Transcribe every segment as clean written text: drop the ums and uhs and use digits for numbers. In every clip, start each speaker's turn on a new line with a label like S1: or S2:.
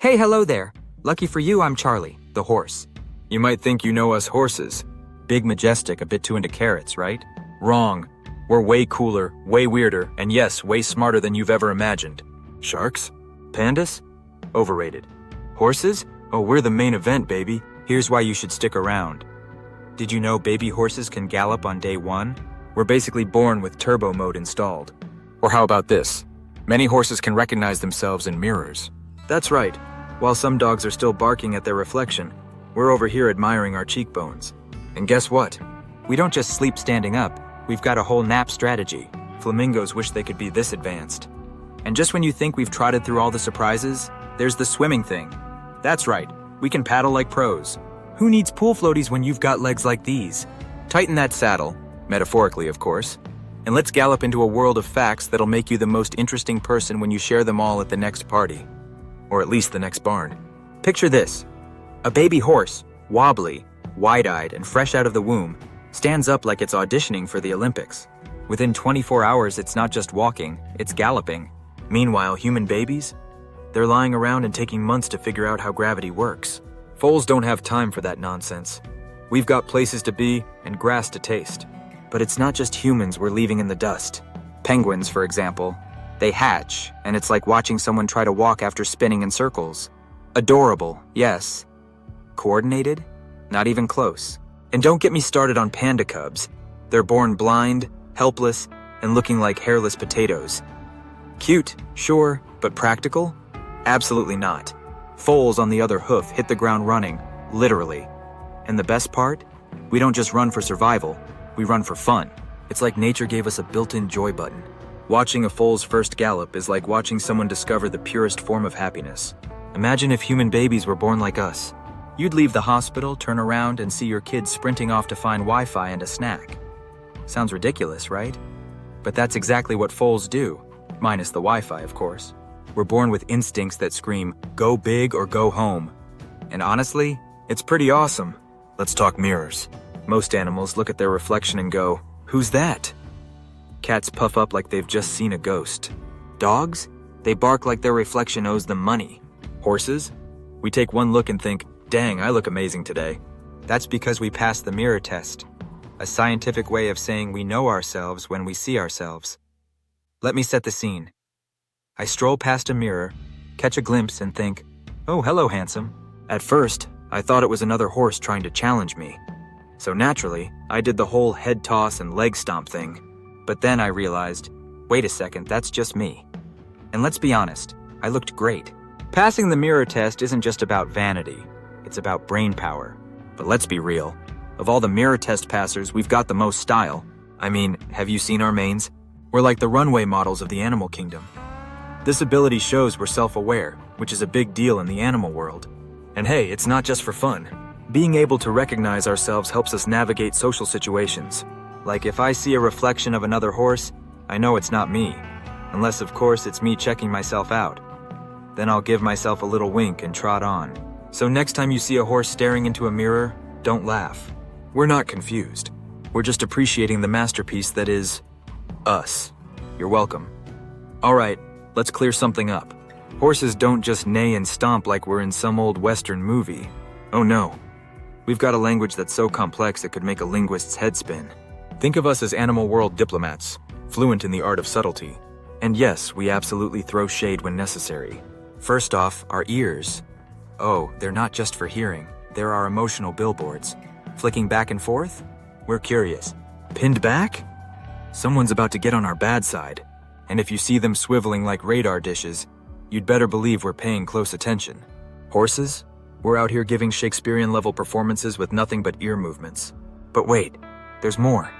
S1: Hey, hello there. Lucky for you, I'm Charlie, the horse.
S2: You might think you know us horses. Big, majestic, a bit too into carrots, right? Wrong. We're way cooler, way weirder, and yes, way smarter than you've ever imagined. Sharks? Pandas? Overrated. Horses? Oh, we're the main event, baby. Here's why you should stick around. Did you know baby horses can gallop on day one? We're basically born with turbo mode installed. Or how about this? Many horses can recognize themselves in mirrors. That's right. While some dogs are still barking at their reflection, we're over here admiring our cheekbones. And guess what?
S1: We don't just sleep standing up, we've got a whole nap strategy.
S2: Flamingos wish they could be this advanced.
S1: And just when you think we've trotted through all the surprises, there's the swimming thing.
S2: That's right, we can paddle like pros.
S1: Who needs pool floaties when you've got legs like these?
S2: Tighten that saddle, metaphorically of course, and let's gallop into a world of facts that'll make you the most interesting person when you share them all at the next party. Or at least the next barn.
S1: Picture this. A baby horse, wobbly, wide-eyed, and fresh out of the womb, stands up like it's auditioning for the Olympics. Within 24 hours, it's not just walking, it's galloping.
S2: Meanwhile, human babies? They're lying around and taking months to figure out how gravity works. Foals don't have time for that nonsense. We've got places to be and grass to taste.
S1: But it's not just humans we're leaving in the dust. Penguins, for example. They hatch, and it's like watching someone try to walk after spinning in circles. Adorable, yes. Coordinated? Not even close.
S2: And don't get me started on panda cubs. They're born blind, helpless, and looking like hairless potatoes. Cute, sure, but practical? Absolutely not. Foals on the other hoof hit the ground running, literally. And the best part? We don't just run for survival, we run for fun. It's like nature gave us a built-in joy button. Watching a foal's first gallop is like watching someone discover the purest form of happiness. Imagine if human babies were born like us. You'd leave the hospital, turn around, and see your kids sprinting off to find Wi-Fi and a snack. Sounds ridiculous, right? But that's exactly what foals do, minus the Wi-Fi, of course. We're born with instincts that scream, go big or go home. And honestly, it's pretty awesome. Let's talk mirrors. Most animals look at their reflection and go, who's that? Cats puff up like they've just seen a ghost. Dogs? They bark like their reflection owes them money. Horses? We take one look and think, dang, I look amazing today.
S1: That's because we passed the mirror test, a scientific way of saying we know ourselves when we see ourselves. Let me set the scene. I stroll past a mirror, catch a glimpse, and think, oh, hello, handsome.
S2: At first, I thought it was another horse trying to challenge me. So naturally, I did the whole head toss and leg stomp thing.
S1: But then I realized, wait a second, that's just me. And let's be honest, I looked great. Passing the mirror test isn't just about vanity, it's about brain power.
S2: But let's be real, of all the mirror test passers, we've got the most style. I mean, have you seen our manes? We're like the runway models of the animal kingdom. This ability shows we're self-aware, which is a big deal in the animal world. And hey, it's not just for fun. Being able to recognize ourselves helps us navigate social situations. Like if I see a reflection of another horse, I know it's not me. Unless, of course, it's me checking myself out. Then I'll give myself a little wink and trot on. So next time you see a horse staring into a mirror, don't laugh. We're not confused. We're just appreciating the masterpiece that is us. You're welcome. All right, let's clear something up. Horses don't just neigh and stomp like we're in some old Western movie. Oh no. We've got a language that's so complex it could make a linguist's head spin. Think of us as animal world diplomats, fluent in the art of subtlety. And yes, we absolutely throw shade when necessary. First off, our ears. Oh, they're not just for hearing. They're our emotional billboards. Flicking back and forth? We're curious. Pinned back? Someone's about to get on our bad side. And if you see them swiveling like radar dishes, you'd better believe we're paying close attention. Horses? We're out here giving Shakespearean-level performances with nothing but ear movements. But wait, there's more.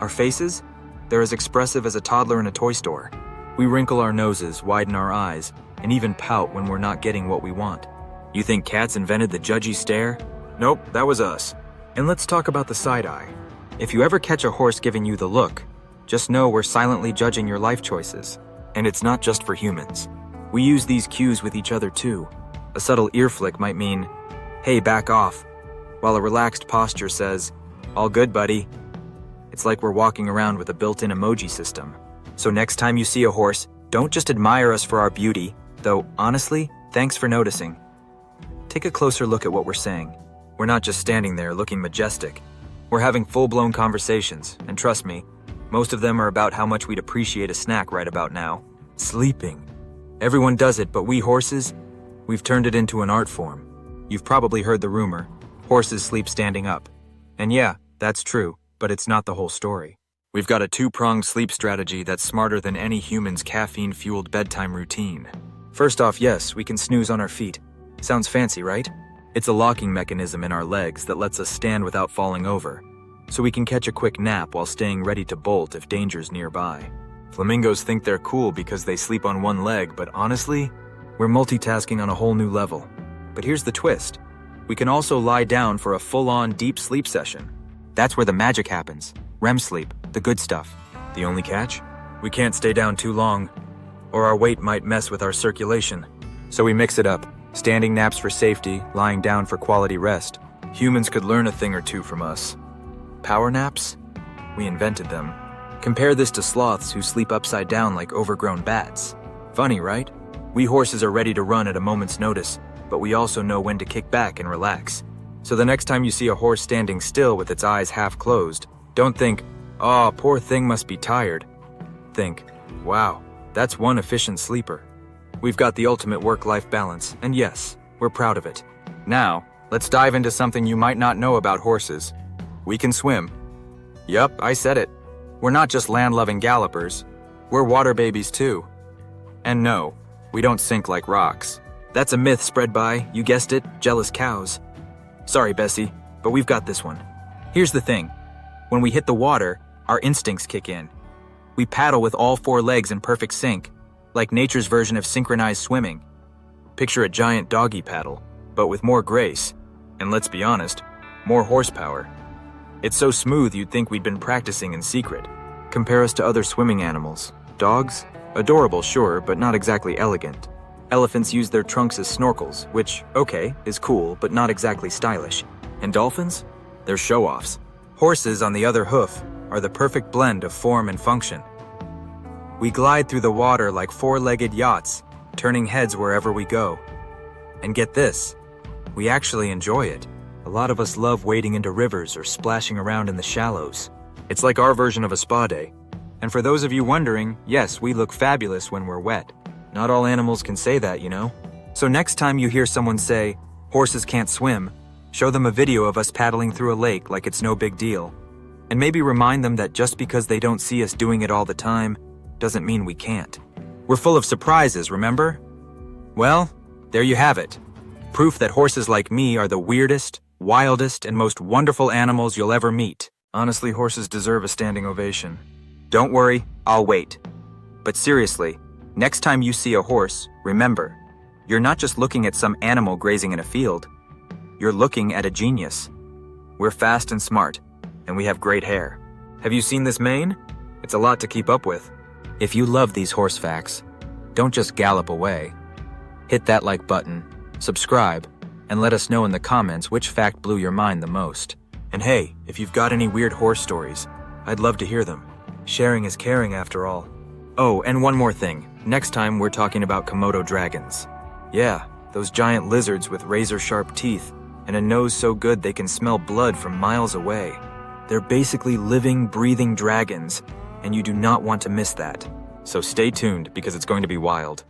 S2: Our faces? They're as expressive as a toddler in a toy store. We wrinkle our noses, widen our eyes, and even pout when we're not getting what we want. You think cats invented the judgy stare? Nope, that was us. And let's talk about the side eye. If you ever catch a horse giving you the look, just know we're silently judging your life choices. And it's not just for humans. We use these cues with each other too. A subtle ear flick might mean, hey, back off, while a relaxed posture says, all good, buddy. It's like we're walking around with a built-in emoji system. So next time you see a horse, don't just admire us for our beauty, though honestly, Thanks for noticing. Take a closer look at what we're saying. We're not just standing there looking majestic. We're having full-blown conversations, and trust me, most of them are about how much we'd appreciate a snack right about now. Sleeping. Everyone does it, but we horses, we've turned it into an art form. You've probably heard the rumor, horses sleep standing up. And yeah, that's true, but it's not the whole story. We've got a two-pronged sleep strategy that's smarter than any human's caffeine-fueled bedtime routine. First off, yes, we can snooze on our feet. Sounds fancy, right? It's a locking mechanism in our legs that lets us stand without falling over, so we can catch a quick nap while staying ready to bolt if danger's nearby. Flamingos think they're cool because they sleep on one leg, but honestly, we're multitasking on a whole new level. But here's the twist. We can also lie down for a full-on deep sleep session. That's where the magic happens. REM sleep, the good stuff. The only catch? We can't stay down too long, or our weight might mess with our circulation. So we mix it up. Standing naps for safety, lying down for quality rest. Humans could learn a thing or two from us. Power naps? We invented them. Compare this to sloths who sleep upside down like overgrown bats. Funny, right? We horses are ready to run at a moment's notice, but we also know when to kick back and relax. So the next time you see a horse standing still with its eyes half closed, don't think, "Oh, poor thing must be tired." Think, "Wow, that's one efficient sleeper." We've got the ultimate work-life balance, and yes, we're proud of it. Now, let's dive into something you might not know about horses. We can swim. Yup, I said it. We're not just land-loving gallopers. We're water babies too. And no, we don't sink like rocks. That's a myth spread by, you guessed it, jealous cows. Sorry, Bessie, but we've got this one. Here's the thing. When we hit the water, our instincts kick in. We paddle with all four legs in perfect sync, like nature's version of synchronized swimming. Picture a giant doggy paddle, but with more grace, and let's be honest, more horsepower. It's so smooth you'd think we'd been practicing in secret. Compare us to other swimming animals. Dogs? Adorable, sure, but not exactly elegant. Elephants use their trunks as snorkels, which, okay, is cool, but not exactly stylish. And dolphins? They're show-offs. Horses, on the other hoof, are the perfect blend of form and function. We glide through the water like four-legged yachts, turning heads wherever we go. And get this, we actually enjoy it. A lot of us love wading into rivers or splashing around in the shallows. It's like our version of a spa day. And for those of you wondering, yes, we look fabulous when we're wet. Not all animals can say that, you know? So next time you hear someone say, "Horses can't swim," show them a video of us paddling through a lake like it's no big deal. And maybe remind them that just because they don't see us doing it all the time, doesn't mean we can't. We're full of surprises, remember? Well, there you have it. Proof that horses like me are the weirdest, wildest, and most wonderful animals you'll ever meet. Honestly, horses deserve a standing ovation. Don't worry, I'll wait. But seriously, next time you see a horse, remember, you're not just looking at some animal grazing in a field. You're looking at a genius. We're fast and smart, and we have great hair. Have you seen this mane? It's a lot to keep up with. If you love these horse facts, don't just gallop away. Hit that like button, subscribe, and let us know in the comments which fact blew your mind the most. And hey, if you've got any weird horse stories, I'd love to hear them. Sharing is caring after all. Oh, and one more thing. Next time we're talking about Komodo dragons. Yeah, those giant lizards with razor-sharp teeth and a nose so good they can smell blood from miles away. They're basically living, breathing dragons, and you do not want to miss that. So stay tuned because it's going to be wild.